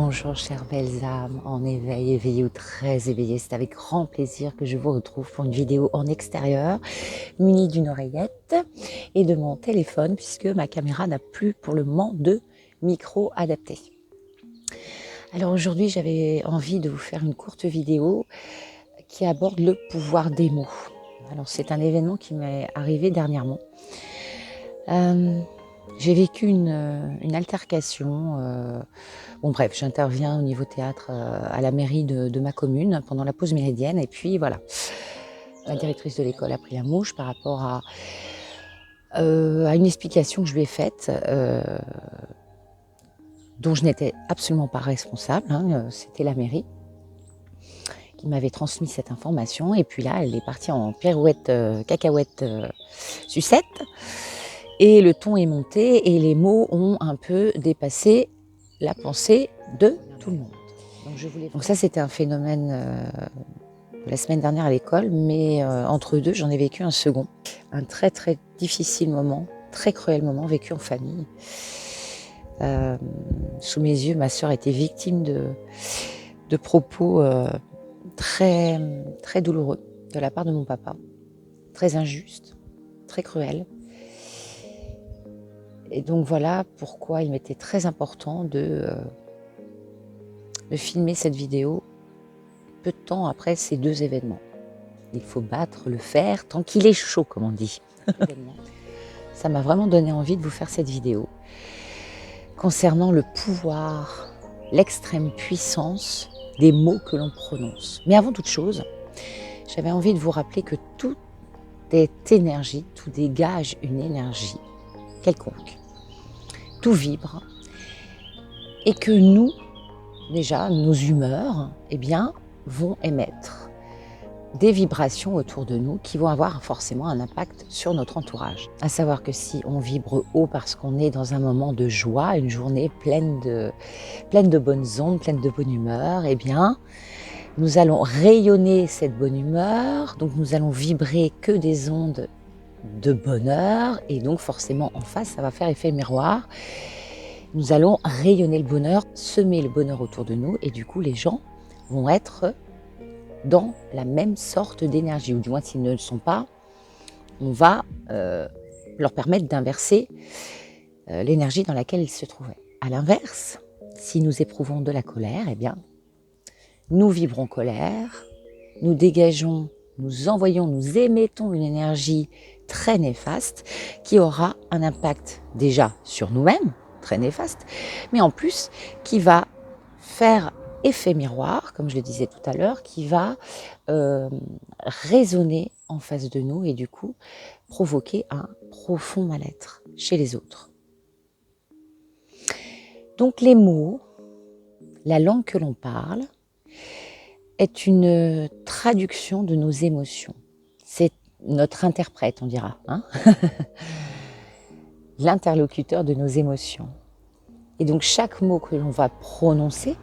Bonjour chères belles âmes en éveil, éveillées ou très éveillées. C'est avec grand plaisir que je vous retrouve pour une vidéo en extérieur, munie d'une oreillette et de mon téléphone puisque ma caméra n'a plus pour le moment de micro adapté. Alors aujourd'hui j'avais envie de vous faire une courte vidéo qui aborde le pouvoir des mots. Alors c'est un événement qui m'est arrivé dernièrement. J'ai vécu une altercation. Bon bref, j'interviens au niveau théâtre à la mairie de ma commune pendant la pause méridienne. Et puis voilà, la directrice de l'école a pris la mouche par rapport à une explication que je lui ai faite, dont je n'étais absolument pas responsable. C'était la mairie qui m'avait transmis cette information. Et puis là, elle est partie en pirouette, cacahuète, sucette. Et le ton est monté et les mots ont un peu dépassé la pensée de tout le monde. Donc ça, c'était un phénomène la semaine dernière à l'école, mais entre deux, j'en ai vécu un second. Un très très difficile moment, très cruel moment vécu en famille. Sous mes yeux, ma sœur était victime de propos très, très douloureux de la part de mon papa. Très injuste, très cruel. Et donc voilà pourquoi il m'était très important de filmer cette vidéo peu de temps après ces deux événements. Il faut battre le fer tant qu'il est chaud, comme on dit. Ça m'a vraiment donné envie de vous faire cette vidéo concernant le pouvoir, l'extrême puissance des mots que l'on prononce. Mais avant toute chose, j'avais envie de vous rappeler que tout est énergie, tout dégage une énergie quelconque. Tout vibre et que nous, déjà, nos humeurs, vont émettre des vibrations autour de nous qui vont avoir forcément un impact sur notre entourage. À savoir que si on vibre haut parce qu'on est dans un moment de joie, une journée pleine de bonnes ondes, pleine de bonne humeur, nous allons rayonner cette bonne humeur, donc nous allons vibrer que des ondes de bonheur et donc forcément en face ça va faire effet miroir. Nous allons rayonner le bonheur, semer le bonheur autour de nous et du coup les gens vont être dans la même sorte d'énergie, ou du moins s'ils ne le sont pas, on va leur permettre d'inverser l'énergie dans laquelle ils se trouvaient. À l'inverse, si nous éprouvons de la colère, nous vibrons colère, nous dégageons, nous envoyons, nous émettons une énergie très néfaste qui aura un impact déjà sur nous-mêmes, très néfaste, mais en plus qui va faire effet miroir, comme je le disais tout à l'heure, qui va résonner en face de nous et du coup provoquer un profond mal-être chez les autres. Donc les mots, la langue que l'on parle, est une traduction de nos émotions. C'est notre interprète, on dira, l'interlocuteur de nos émotions. Et donc chaque mot que l'on va prononcer,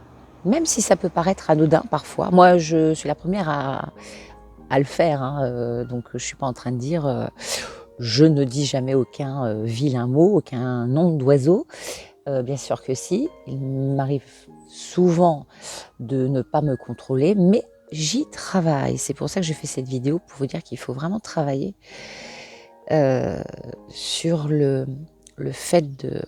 même si ça peut paraître anodin parfois, moi je suis la première à le faire, donc je ne suis pas en train de dire je ne dis jamais aucun vilain mot, aucun nom d'oiseau. Bien sûr que si, il m'arrive souvent de ne pas me contrôler, mais j'y travaille. C'est pour ça que je fais cette vidéo, pour vous dire qu'il faut vraiment travailler sur le fait de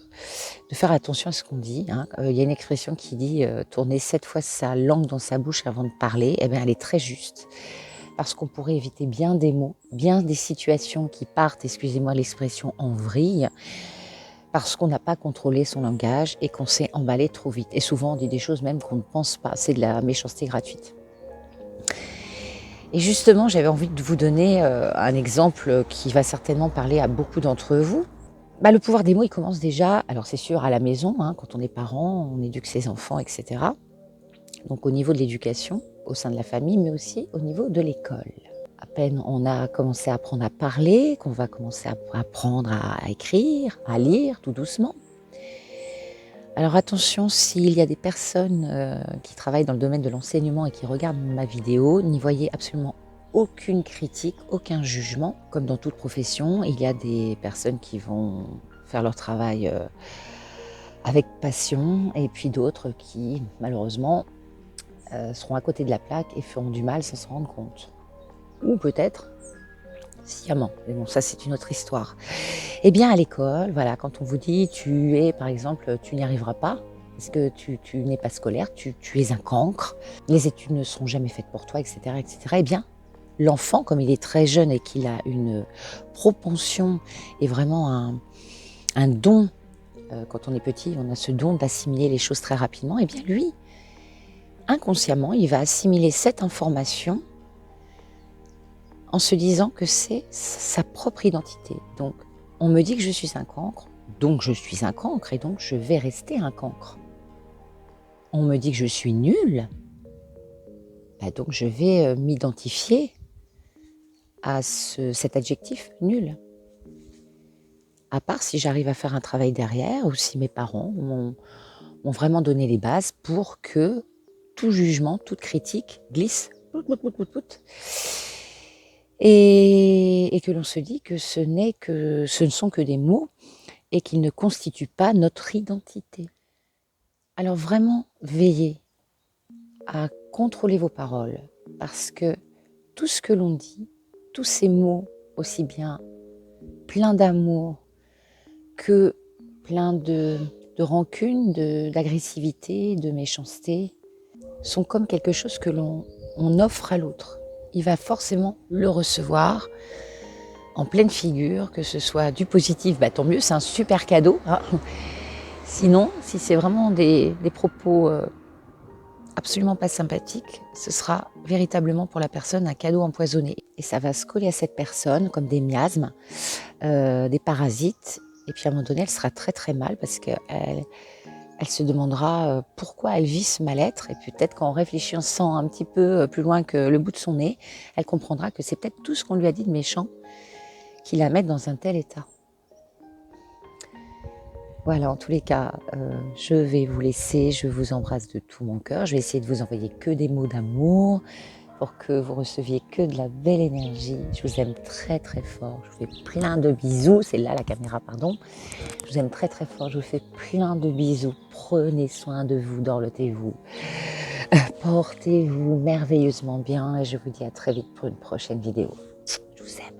faire attention à ce qu'on dit. Il y a une expression qui dit tourner 7 fois sa langue dans sa bouche avant de parler. Elle est très juste. Parce qu'on pourrait éviter bien des mots, bien des situations qui partent, excusez-moi l'expression, en vrille, parce qu'on n'a pas contrôlé son langage et qu'on s'est emballé trop vite. Et souvent, on dit des choses même qu'on ne pense pas. C'est de la méchanceté gratuite. Et justement, j'avais envie de vous donner un exemple qui va certainement parler à beaucoup d'entre vous. Le pouvoir des mots, il commence déjà, alors c'est sûr, à la maison, quand on est parent, on éduque ses enfants, etc. Donc au niveau de l'éducation, au sein de la famille, mais aussi au niveau de l'école. À peine on a commencé à apprendre à parler, qu'on va commencer à apprendre à écrire, à lire tout doucement. Alors attention, s'il y a des personnes qui travaillent dans le domaine de l'enseignement et qui regardent ma vidéo, n'y voyez absolument aucune critique, aucun jugement. Comme dans toute profession, il y a des personnes qui vont faire leur travail avec passion, et puis d'autres qui, malheureusement, seront à côté de la plaque et feront du mal sans s'en rendre compte. Ou peut-être sciemment, mais bon, ça c'est une autre histoire. Eh bien, à l'école, voilà, quand on vous dit, par exemple, tu n'y arriveras pas, parce que tu n'es pas scolaire, tu es un cancre, les études ne seront jamais faites pour toi, etc., etc. Eh bien, l'enfant, comme il est très jeune et qu'il a une propension et vraiment un don, quand on est petit, on a ce don d'assimiler les choses très rapidement, eh bien lui, inconsciemment, il va assimiler cette information en se disant que c'est sa propre identité. Donc, on me dit que je suis un cancre, donc je suis un cancre et donc je vais rester un cancre. On me dit que je suis nulle, donc je vais m'identifier à cet adjectif nul. À part si j'arrive à faire un travail derrière ou si mes parents m'ont vraiment donné les bases pour que tout jugement, toute critique glisse et que l'on se dit que ce ne sont que des mots et qu'ils ne constituent pas notre identité. Alors vraiment, veillez à contrôler vos paroles parce que tout ce que l'on dit, tous ces mots, aussi bien pleins d'amour que pleins de rancune, d'agressivité, de méchanceté, sont comme quelque chose que l'on offre à l'autre. Il va forcément le recevoir en pleine figure, que ce soit du positif, tant mieux, c'est un super cadeau. Hein. Sinon, si c'est vraiment des propos absolument pas sympathiques, ce sera véritablement pour la personne un cadeau empoisonné. Et ça va se coller à cette personne comme des miasmes, des parasites. Et puis à un moment donné, elle sera très très mal parce qu'elle se demandera pourquoi elle vit ce mal-être. Et puis peut-être qu'en réfléchissant un petit peu plus loin que le bout de son nez, elle comprendra que c'est peut-être tout ce qu'on lui a dit de méchant qui la met dans un tel état. Voilà, en tous les cas, je vais vous laisser, je vous embrasse de tout mon cœur. Je vais essayer de vous envoyer que des mots d'amour pour que vous receviez que de la belle énergie. Je vous aime très très fort, je vous fais plein de bisous. C'est là la caméra, pardon. Je vous aime très très fort, je vous fais plein de bisous. Prenez soin de vous, dorlotez-vous. Portez-vous merveilleusement bien et je vous dis à très vite pour une prochaine vidéo. Je vous aime.